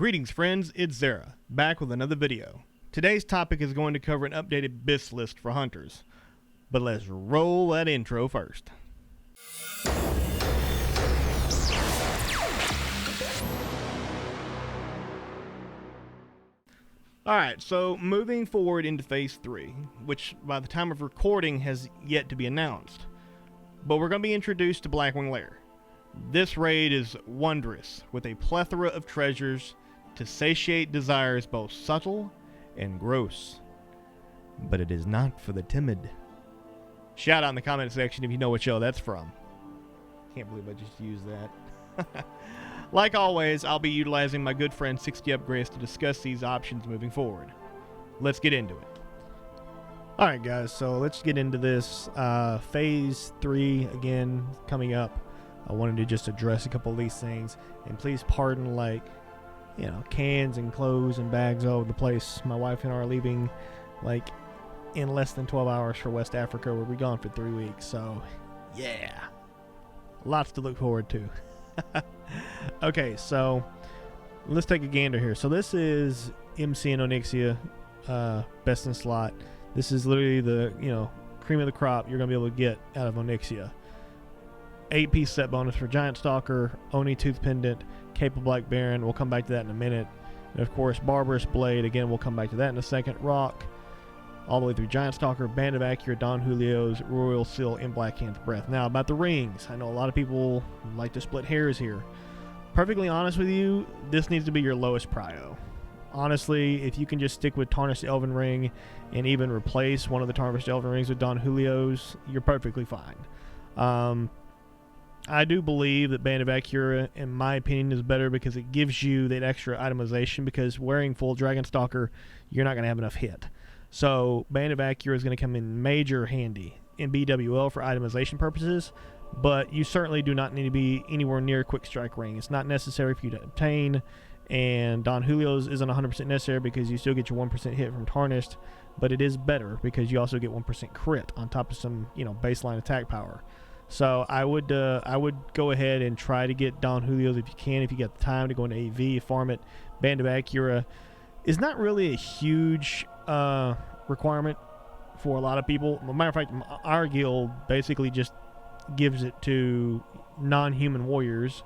Greetings friends, it's Zera, back with another video. Today's topic is going to cover an updated BiS list for hunters. But let's roll that intro first. Alright, so moving forward into Phase 3, which by the time of recording has yet to be announced. But we're going to be introduced to Blackwing Lair. This raid is wondrous, with a plethora of treasures to satiate desires both subtle and gross. But it is not for the timid. Shout out in the comment section if you know what show that's from. Can't believe I just used that. Like always, I'll be utilizing my good friend 60 Upgrades to discuss these options moving forward. Let's get into it. Alright guys, so let's get into this. Phase 3 again coming up. I wanted to just address a couple of these things, and please pardon, like, you know, cans and clothes and bags all over the place. My wife and I are leaving like in less than 12 hours for West Africa. We'll be gone for 3 weeks, so yeah, lots to look forward to. Okay, so let's take a gander here. So this is Mcn Onyxia, best in slot. This is literally the, you know, cream of the crop you're gonna be able to get out of Onyxia. 8-piece set bonus for Giant Stalker, Oni Tooth Pendant, Cape of Black Baron. We'll come back to that in a minute. And of course, Barbarous Blade. Again, we'll come back to that in a second. Rock, all the way through Giant Stalker, Band of Acura, Don Julio's, Royal Seal, and Black Hand's Breath. Now, about the rings. I know a lot of people like to split hairs here. Perfectly honest with you, this needs to be your lowest prio. Honestly, if you can just stick with Tarnished Elven Ring and even replace one of the Tarnished Elven Rings with Don Julio's, you're perfectly fine. I do believe that Band of Acura, in my opinion, is better because it gives you that extra itemization, because wearing full Dragon Stalker, you're not going to have enough hit. So Band of Acura is going to come in major handy in BWL for itemization purposes, but you certainly do not need to be anywhere near Quick Strike Ring. It's not necessary for you to obtain, and Don Julio's isn't 100% necessary because you still get your 1% hit from Tarnished, but it is better because you also get 1% crit on top of some, you know, baseline attack power. So I would go ahead and try to get Don Julio's if you can, if you get the time to go into AV, farm it. Band of Acura is not really a huge requirement for a lot of people. As a matter of fact, our guild basically just gives it to non-human warriors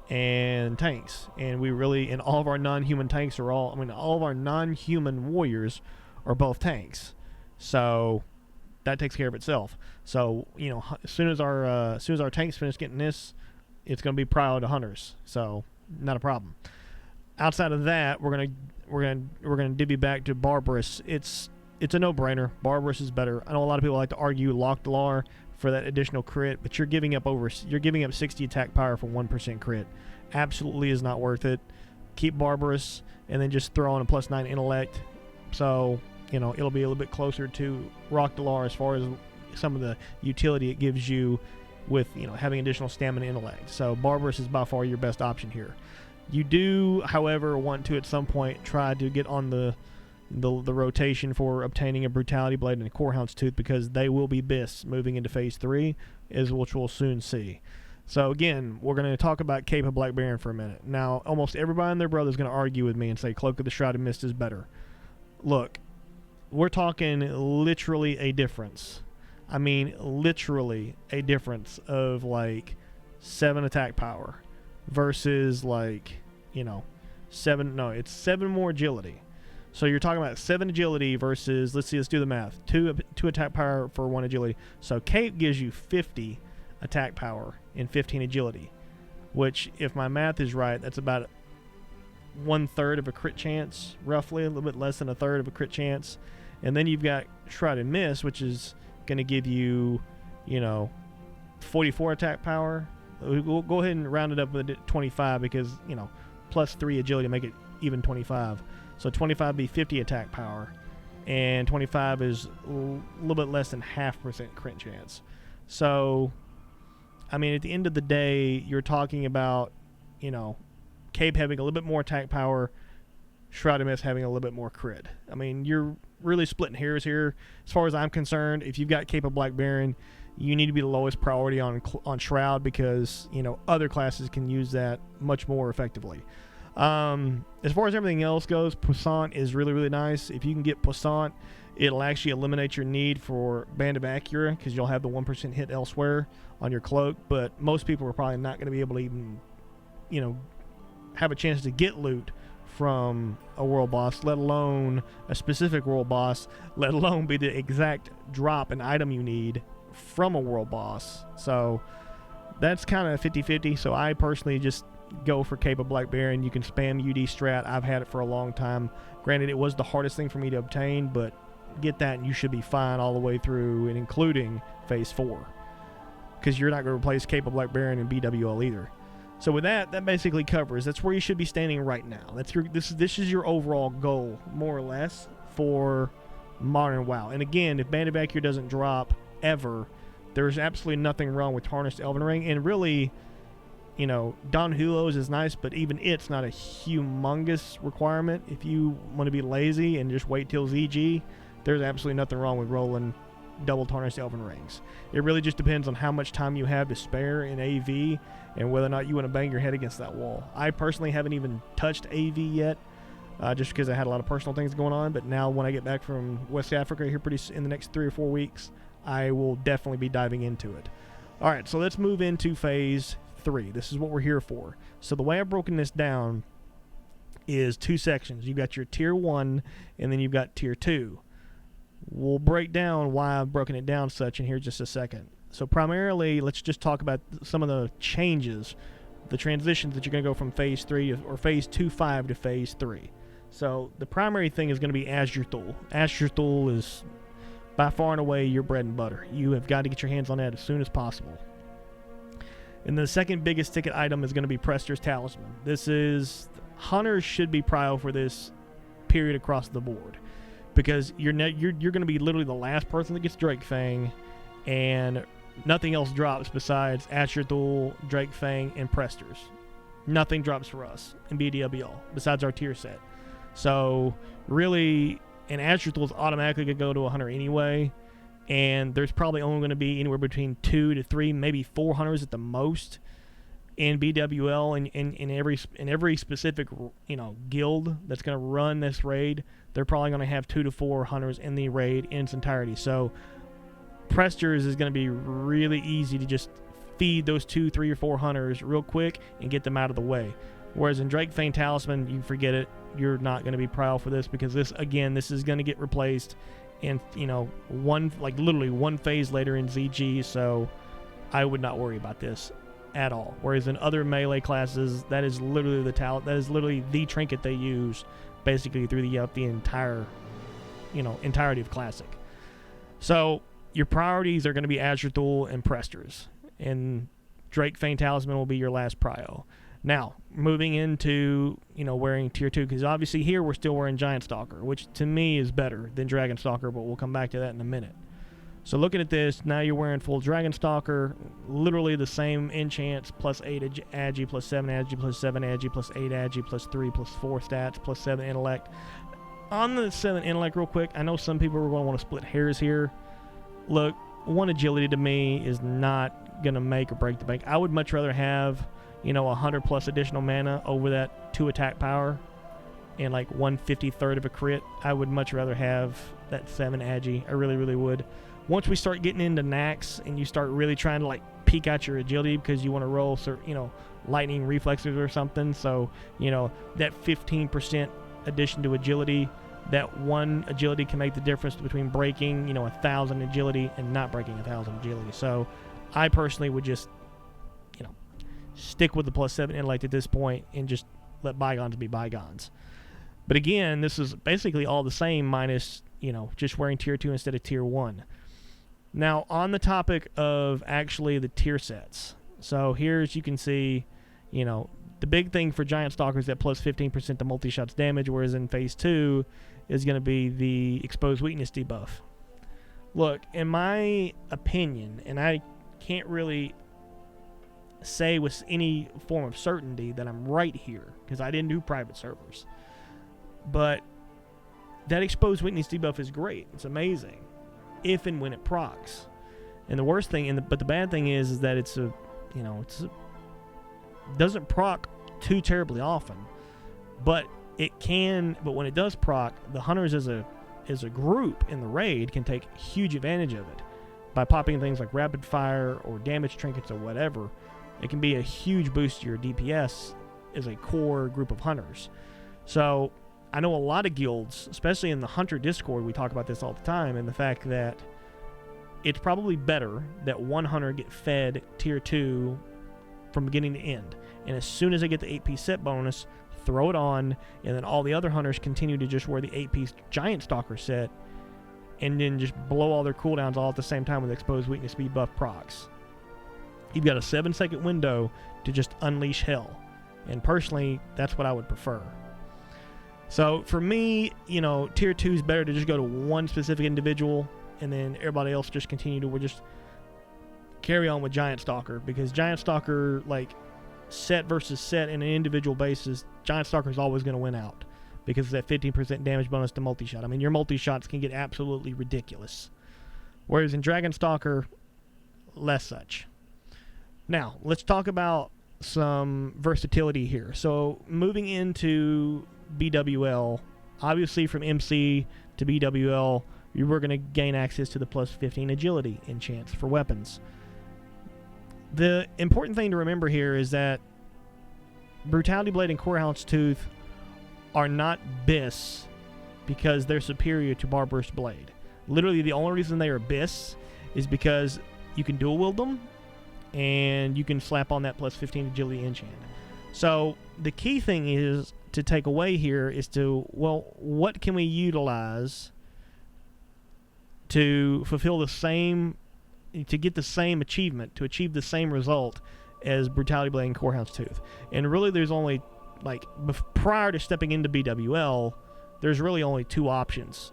and tanks. And we really, and all of our non-human tanks are all of our non-human warriors are both tanks. So that takes care of itself. So, you know, as soon as our tanks finish getting this, it's going to be prio to hunters. So, not a problem. Outside of that, we're gonna divvy back to Barbarous. It's a no-brainer. Barbarous is better. I know a lot of people like to argue Locked Lair for that additional crit, but you're giving up 60 attack power for 1% crit. Absolutely is not worth it. Keep Barbarous and then just throw on a +9 intellect. So, you know, it'll be a little bit closer to Rock Lair as far as some of the utility it gives you with, you know, having additional stamina and intellect. So Barbarous is by far your best option here. You do, however, want to at some point try to get on the rotation for obtaining a Brutality Blade and a Corehound's Tooth, because they will be BiS moving into Phase 3, which we'll soon see. So again, we're going to talk about Cape of Black Baron for a minute. Now, almost everybody and their brother is going to argue with me and say Cloak of the Shrouded Mist is better. Look, we're talking literally a difference. I mean, literally a difference of like 7 attack power versus, like, you know, 7 more agility. So you're talking about 7 agility versus, let's do the math, 2 attack power for 1 agility. So Cape gives you 50 attack power and 15 agility, which, if my math is right, that's about 1/3 of a crit chance, roughly, a little bit less than 1/3 of a crit chance. And then you've got Shrouded Mist, which is going to give you, you know, 44 attack power. We'll go ahead and round it up with 25 because, you know, +3 agility to make it even 25. So 25 be 50 attack power, and 25 is a little bit less than 0.5% crit chance. So, I mean, at the end of the day, you're talking about, you know, Cape having a little bit more attack power, Shrouded Mist having a little bit more crit. I mean, you're really splitting hairs here. As far as I'm concerned, if you've got Cape of Black Baron, you need to be the lowest priority on Shroud, because, you know, other classes can use that much more effectively. As far as everything else goes, Puissant is really, really nice. If you can get Puissant, it'll actually eliminate your need for Band of Acura because you'll have the 1% hit elsewhere on your cloak. But most people are probably not going to be able to even, have a chance to get loot from a world boss, let alone a specific world boss, let alone be the exact drop and item you need from a world boss. So that's kind of 50-50. So I personally just go for Cape of Black Baron. You can spam UD strat. I've had it for a long time. Granted, it was the hardest thing for me to obtain, but get that and you should be fine all the way through and including phase 4, because you're not going to replace Cape of Black Baron and BWL either. So with that basically covers. That's where you should be standing right now. This is your overall goal, more or less, for modern WoW. And again, if Band of Acura doesn't drop ever, there's absolutely nothing wrong with Tarnished Elven Ring. And really, Don Hulo's is nice, but even it's not a humongous requirement. If you want to be lazy and just wait till ZG, there's absolutely nothing wrong with rolling double Tarnished Elven Rings. It really just depends on how much time you have to spare in AV and whether or not you want to bang your head against that wall. I personally haven't even touched AV yet, just because I had a lot of personal things going on. But now when I get back from West Africa here in the next 3 or 4 weeks, I will definitely be diving into it. All right, so let's move into phase 3. This is what we're here for. So the way I've broken this down is 2 sections. You've got your tier 1 and then you've got tier 2. We'll break down why I've broken it down such in here just a second. So primarily, let's just talk about some of the changes, the transitions that you're going to go from phase 3 or phase 2.5 to phase 3. So the primary thing is going to be Azure Thul. Azure Thul is by far and away your bread and butter. You have got to get your hands on that as soon as possible. And the second biggest ticket item is going to be Prester's Talisman. This is, hunters should be prio for this period across the board, because you're going to be literally the last person that gets Drake Fang, and nothing else drops besides Azure Thul, Drake Fang, and Prester's. Nothing drops for us in BDWL besides our tier set. So really, and Azure Thul is automatically going to go to a hunter anyway, and there's probably only going to be anywhere between 2 to 3, maybe 4 hunters at the most in BWL, and in every specific guild that's going to run this raid. They're probably going to have 2 to 4 hunters in the raid in its entirety. So Prester's is going to be really easy to just feed those 2, 3, or 4 hunters real quick and get them out of the way. Whereas in Drake Fang Talisman, you forget it. You're not going to be prio for this, because this is going to get replaced in literally one phase later in ZG. So I would not worry about this at all. Whereas in other melee classes, that is literally the trinket they use basically through the entire entirety of Classic. So your priorities are going to be Azure Thul and Prester's, and Drake Fang Talisman will be your last prio. Now, moving into, wearing tier 2, because obviously here we're still wearing Giant Stalker, which to me is better than Dragon Stalker, but we'll come back to that in a minute. So looking at this, now you're wearing full Dragon Stalker, literally the same enchants, plus 8 agi, plus 7 agi, plus 7 agi, plus 8 agi, plus 3, plus 4 stats, plus 7 intellect. On the 7 intellect real quick, I know some people are going to want to split hairs here. Look, 1 agility to me is not going to make or break the bank. I would much rather have 100 plus additional mana over that 2 attack power and like 1/53 of a crit. I would much rather have that 7 agi. I really, really would. Once we start getting into Nax and you start really trying to peek out your agility because you want to roll lightning reflexes or something, so that 15% addition to agility, that 1 agility can make the difference between breaking 1,000 agility and not breaking 1,000 agility. So I personally would just stick with the plus 7 intellect at this point and just let bygones be bygones. But again, this is basically all the same minus, just wearing tier 2 instead of tier 1. Now, on the topic of actually the tier sets. So here, as you can see, the big thing for Giant Stalker is that plus 15% to multi-shots damage, whereas in phase 2 is going to be the exposed weakness debuff. Look, in my opinion, and I can't really say with any form of certainty that I'm right here, because I didn't do private servers, but that exposed weakness debuff is great. It's amazing if and when it procs. And the worst thing, but the bad thing is that it doesn't proc too terribly often. But when it does proc, the hunters as a group in the raid can take huge advantage of it by popping things like rapid fire or damage trinkets or whatever. It can be a huge boost to your DPS as a core group of hunters. So I know a lot of guilds, especially in the Hunter Discord, we talk about this all the time, and the fact that it's probably better that one hunter get fed tier 2 from beginning to end. And as soon as they get the 8-piece set bonus, throw it on, and then all the other hunters continue to just wear the 8-piece Giant Stalker set, and then just blow all their cooldowns all at the same time with exposed weakness speed buff procs. You've got a 7-second window to just unleash hell. And personally, that's what I would prefer. So for me, tier 2 is better to just go to one specific individual, and then everybody else just continue to just carry on with Giant Stalker, because Giant Stalker, like, set versus set in an individual basis, Giant Stalker is always going to win out because of that 15% damage bonus to multi-shot. I mean, your multi-shots can get absolutely ridiculous. Whereas in Dragon Stalker, less such. Now, let's talk about some versatility here. So, moving into BWL, obviously from MC to BWL, you were going to gain access to the plus 15 agility enchants for weapons. The important thing to remember here is that Brutality Blade and Corehound's Tooth are not BiS because they're superior to Barbarous Blade. Literally, the only reason they are BiS is because you can dual wield them and you can slap on that plus 15 agility enchant. So the key thing is to take away here is what can we utilize to fulfill the same, to get the same achievement, to achieve the same result as Brutality Blade and Corehound's Tooth. And really there's only, prior to stepping into BWL, there's really only two options,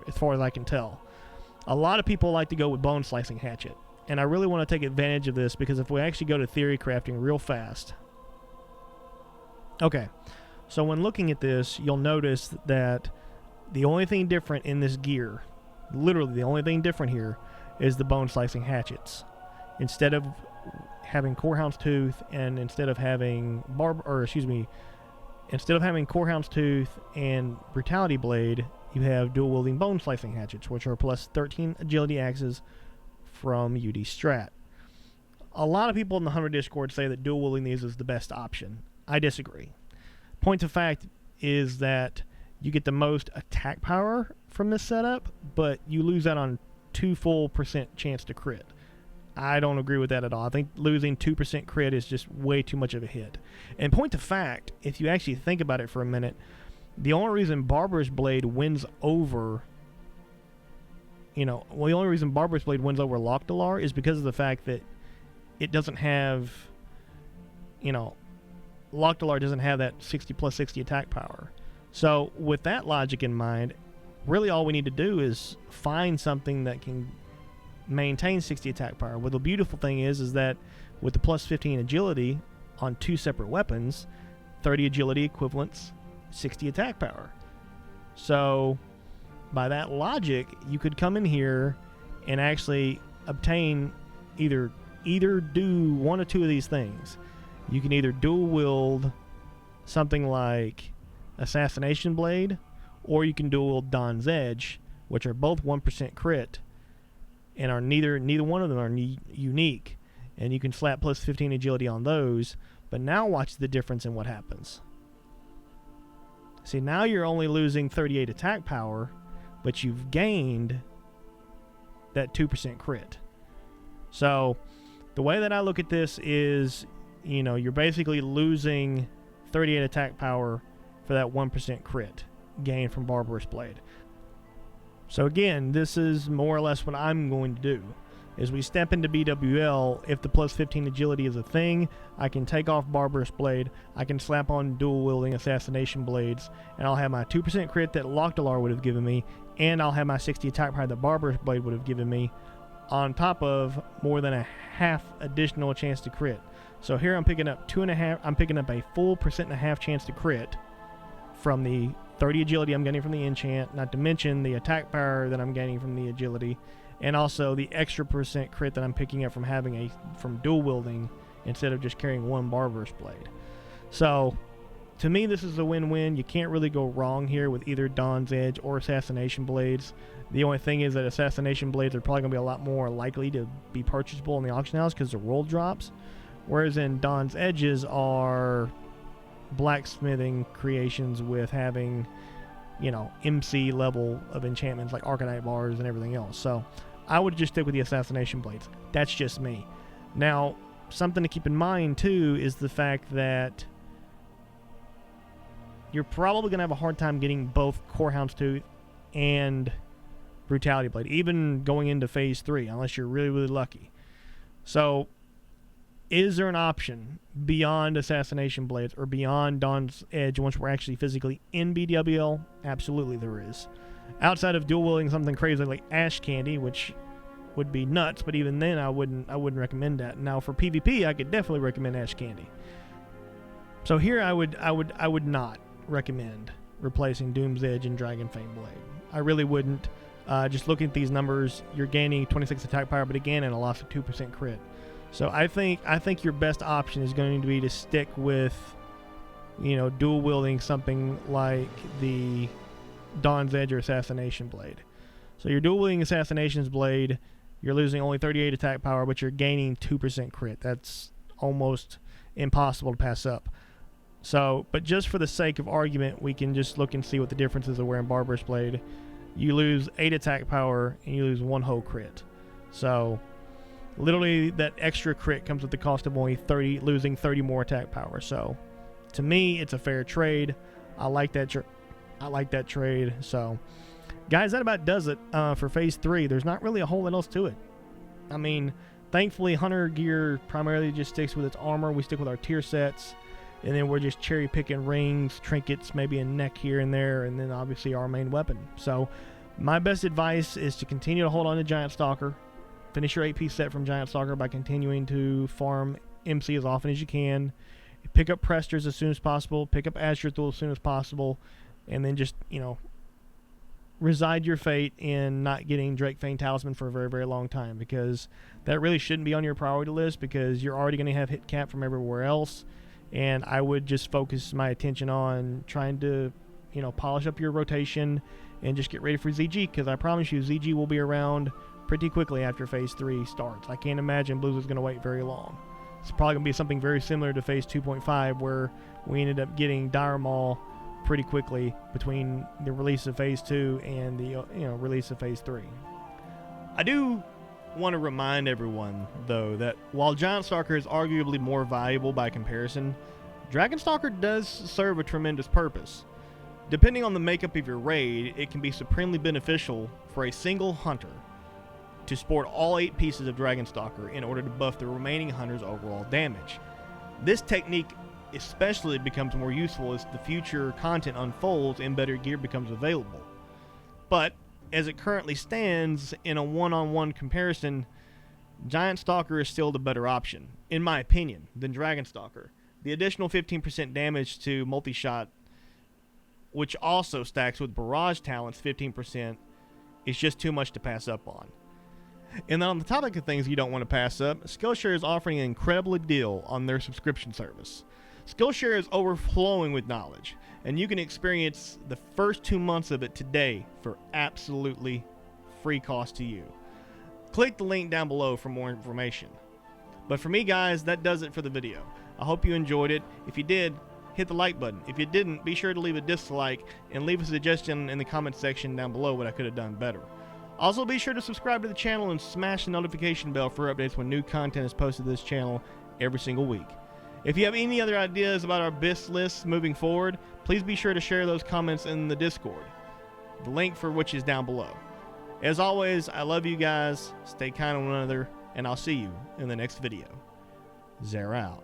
as far as I can tell. A lot of people like to go with Bone Slicing Hatchet, and I really want to take advantage of this, because if we actually go to theory crafting real fast. Okay, so when looking at this, you'll notice that the only thing different in this gear, literally the only thing different here, is the Bone Slicing Hatchets. Instead of having Corehound's Tooth, and instead of having Corehound's Tooth and Brutality Blade, you have dual wielding Bone Slicing Hatchets, which are plus 13 agility axes from UD Strat. A lot of people in the Hunter Discord say that dual wielding these is the best option. I disagree. Point of fact is that you get the most attack power from this setup, but you lose out on 2 full % chance to crit. I don't agree with that at all. I think losing 2% crit is just way too much of a hit. And point of fact, if you actually think about it for a minute, the only reason Barbarous Blade wins over Lockdalar is because of the fact that it doesn't have, Lockdalar doesn't have that 60 plus 60 attack power. So with that logic in mind, really all we need to do is find something that can maintain 60 attack power. Well, the beautiful thing is that with the plus 15 agility on 2 separate weapons, 30 agility equivalents 60 attack power. So by that logic, you could come in here and actually obtain either do one or two of these things. You can either dual wield something like Assassination Blade, or you can dual wield Dawn's Edge, which are both 1% crit, and are neither one of them are unique, and you can slap plus 15 agility on those. But now watch the difference in what happens. See, now you're only losing 38 attack power, but you've gained that 2% crit. So the way that I look at this is, you're basically losing 38 attack power for that 1% crit gain from Barbarous Blade. So again, this is more or less what I'm going to do. As we step into BWL, if the plus 15 agility is a thing, I can take off Barbarous Blade, I can slap on dual wielding Assassination Blades, and I'll have my 2% crit that Lockdalar would have given me, and I'll have my 60 attack power that Barbarous Blade would have given me, on top of more than a half additional chance to crit. So here I'm picking up a full 1.5% chance to crit from the 30 agility I'm getting from the enchant, not to mention the attack power that I'm gaining from the agility, and also the extra % crit that I'm picking up from dual wielding instead of just carrying one Barbarous Blade. So to me, this is a win-win. You can't really go wrong here with either Dawn's Edge or Assassination Blades. The only thing is that Assassination Blades are probably going to be a lot more likely to be purchasable in the auction house because the world drops, whereas in Dawn's Edges are blacksmithing creations with having, you know, MC level of enchantments like Arcanite bars and everything else. So I would just stick with the Assassination Blades. That's just me. Now, something to keep in mind too is the fact that you're probably going to have a hard time getting both Core Houndstooth and Brutality Blade, even going into Phase 3, unless you're really, really lucky. So, is there an option beyond Assassination Blades or beyond Dawn's Edge once we're actually physically in BWL? Absolutely there is. Outside of dual-wielding something crazy like Ash Candy, which would be nuts, but even then I wouldn't recommend that. Now, for PvP, I could definitely recommend Ash Candy. So here I would not recommend replacing Doom's Edge and Dragonfang Blade. I really wouldn't. Just looking at these numbers, you're gaining 26 attack power, but again, and a loss of 2% crit. So I think your best option is going to be to stick with, you know, dual wielding something like the Dawn's Edge or Assassination Blade. So you're dual wielding Assassination's Blade, you're losing only 38 attack power, but you're gaining 2% crit. That's almost impossible to pass up. So, but just for the sake of argument, we can just look and see what the difference is of wearing Barbarous Blade. You lose 8 attack power, and you lose 1 whole crit. So, literally, that extra crit comes at the cost of only losing 30 more attack power. So, to me, it's a fair trade. I like that trade. So, guys, that about does it for Phase 3. There's not really a whole lot else to it. I mean, thankfully, Hunter gear primarily just sticks with its armor. We stick with our tier sets. And then we're just cherry picking rings, trinkets, maybe a neck here and there, and then obviously our main weapon. So my best advice is to continue to hold on to Giant Stalker. Finish your 8-piece set from Giant Stalker by continuing to farm MC as often as you can. Pick up Presters as soon as possible. Pick up Azure Tool as soon as possible. And then just, you know, reside your fate in not getting Drake Fang Talisman for a very, very long time, because that really shouldn't be on your priority list because you're already going to have hit cap from everywhere else. And I would just focus my attention on trying to, you know, polish up your rotation and just get ready for ZG, because I promise you ZG will be around pretty quickly after Phase 3 starts. I can't imagine Blues is going to wait very long. It's probably going to be something very similar to Phase 2.5, where we ended up getting Dire Maul pretty quickly between the release of Phase 2 and the release of Phase 3. I do want to remind everyone, though, that while Giant Stalker is arguably more valuable by comparison, Dragon Stalker does serve a tremendous purpose. Depending on the makeup of your raid, it can be supremely beneficial for a single hunter to sport all 8 pieces of Dragon Stalker in order to buff the remaining hunter's overall damage. This technique especially becomes more useful as the future content unfolds and better gear becomes available. But as it currently stands, in a one-on-one comparison, Giant Stalker is still the better option, in my opinion, than Dragon Stalker. The additional 15% damage to multi-shot, which also stacks with Barrage Talents 15%, is just too much to pass up on. And then on the topic of things you don't want to pass up, Skillshare is offering an incredible deal on their subscription service. Skillshare is overflowing with knowledge, and you can experience the first 2 months of it today for absolutely free cost to you. Click the link down below for more information. But for me, guys, that does it for the video. I hope you enjoyed it. If you did, hit the like button. If you didn't, be sure to leave a dislike and leave a suggestion in the comment section down below what I could have done better. Also, be sure to subscribe to the channel and smash the notification bell for updates when new content is posted to this channel every single week. If you have any other ideas about our BiS lists moving forward, please be sure to share those comments in the Discord, the link for which is down below. As always, I love you guys, stay kind to one another, and I'll see you in the next video. Zera out.